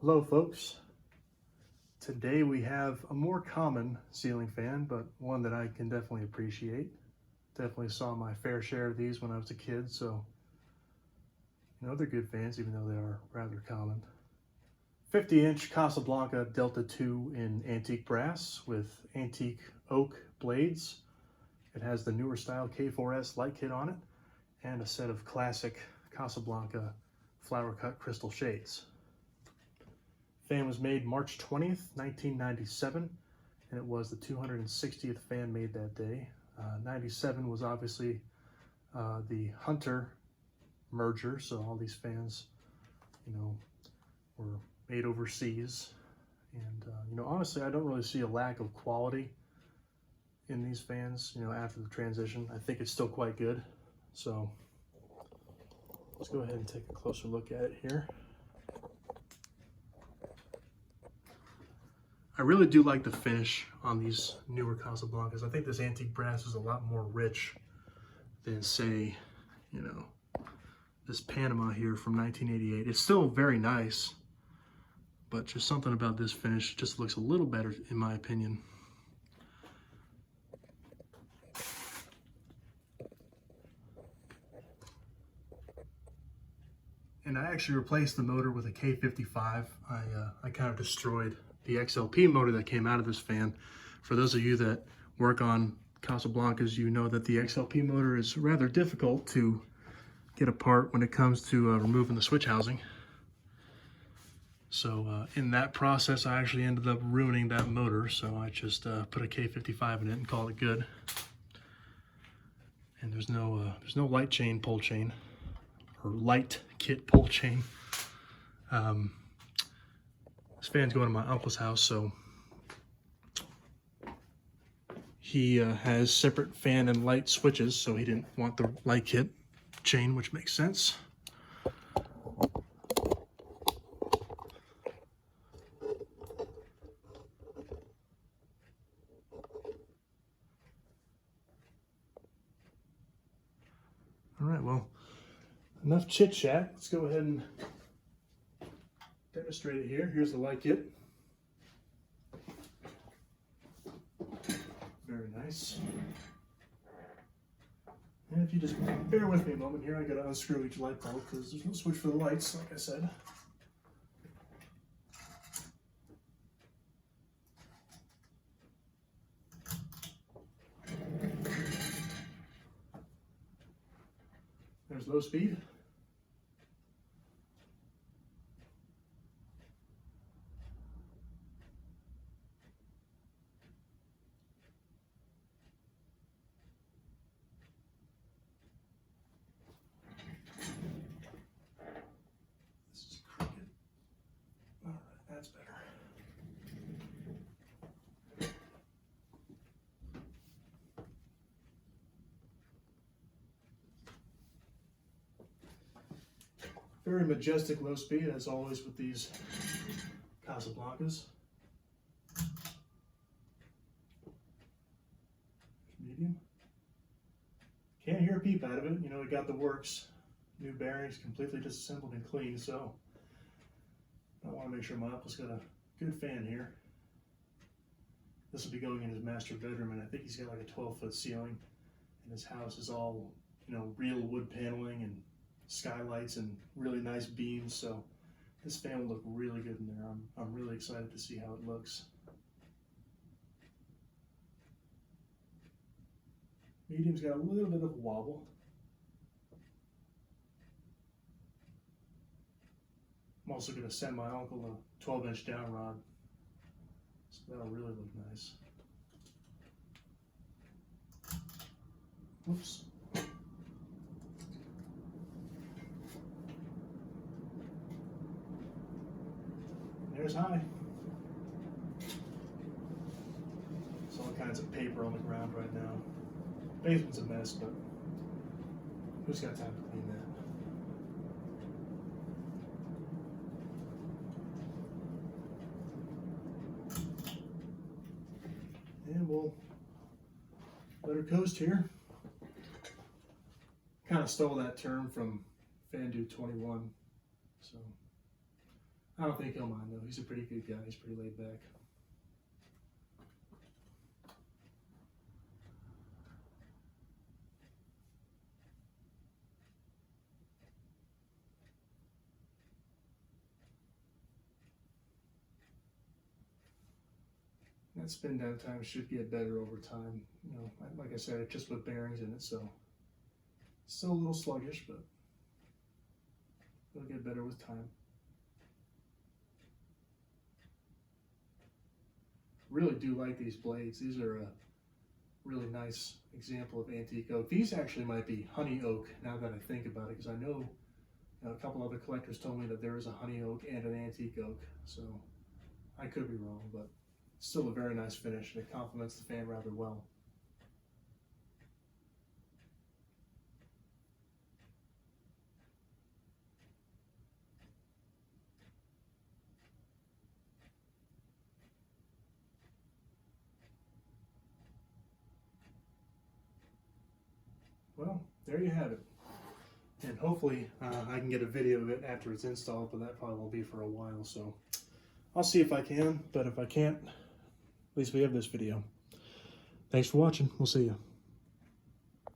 Hello folks, today we have a more common ceiling fan, but one that I can definitely appreciate. Definitely saw my fair share of these when I was a kid, so they're good fans even though they are rather common. 50-inch Casablanca Delta 2 in antique brass with antique oak blades. It has the newer style K4S light kit on it and a set of classic Casablanca flower cut crystal shades. Fan was made March 20th, 1997, and it was the 260th fan made that day. 97 was obviously the Hunter merger, so all these fans, were made overseas. And, honestly, I don't really see a lack of quality in these fans, after the transition. I think it's still quite good. So let's go ahead and take a closer look at it here. I really do like the finish on these newer Casablancas. I think this antique brass is a lot more rich than, say, this Panama here from 1988. It's still very nice, but just something about this finish just looks a little better in my opinion. And I actually replaced the motor with a K55. I kind of destroyed the XLP motor that came out of this fan. For those of you that work on Casablancas, you know that the XLP motor is rather difficult to get apart when it comes to removing the switch housing. So in that process, I actually ended up ruining that motor. So I just put a K55 in it and called it good. And there's no light chain, pull chain, or light kit pull chain. This fan's going to my uncle's house, so he has separate fan and light switches, so he didn't want the light kit chain, which makes sense. All right, well, enough chit chat. Let's go ahead and demonstrate it here. Here's the light kit. Very nice. And if you just bear with me a moment here, I gotta unscrew each light bulb because there's no switch for the lights, like I said. There's low speed. This is crooked. All right, that's better. Very majestic low speed, as always with these Casablancas. Medium. Can't hear a peep out of it. It got the works. New bearings, completely disassembled and clean, so I want to make sure my uncle's got a good fan here. This will be going in his master bedroom, and I think he's got like a 12-foot ceiling, and his house is all, real wood paneling and skylights and really nice beams, so this fan will look really good in there. I'm really excited to see how it looks. Medium's got a little bit of wobble. I'm also going to send my uncle a 12-inch down rod, so that'll really look nice. Whoops. There's high. There's all kinds of paper on the ground right now. Basement's a mess, but who's got time to clean that? And we'll let her coast here. Kind of stole that term from Fan Dude 21, so I don't think he'll mind though. He's a pretty good guy. He's pretty laid back. That spin down time should get better over time. You know, like I said, I just put bearings in it, so it's still a little sluggish, but it'll get better with time. Really do like these blades. These are a really nice example of antique oak. These actually might be honey oak now that I think about it, because I know, a couple other collectors told me that there is a honey oak and an antique oak, so I could be wrong, but still a very nice finish, and it complements the fan rather well. Well, there you have it. And hopefully I can get a video of it after it's installed, but that probably won't be for a while, so I'll see if I can, but if I can't, at least we have this video. Thanks for watching. We'll see you.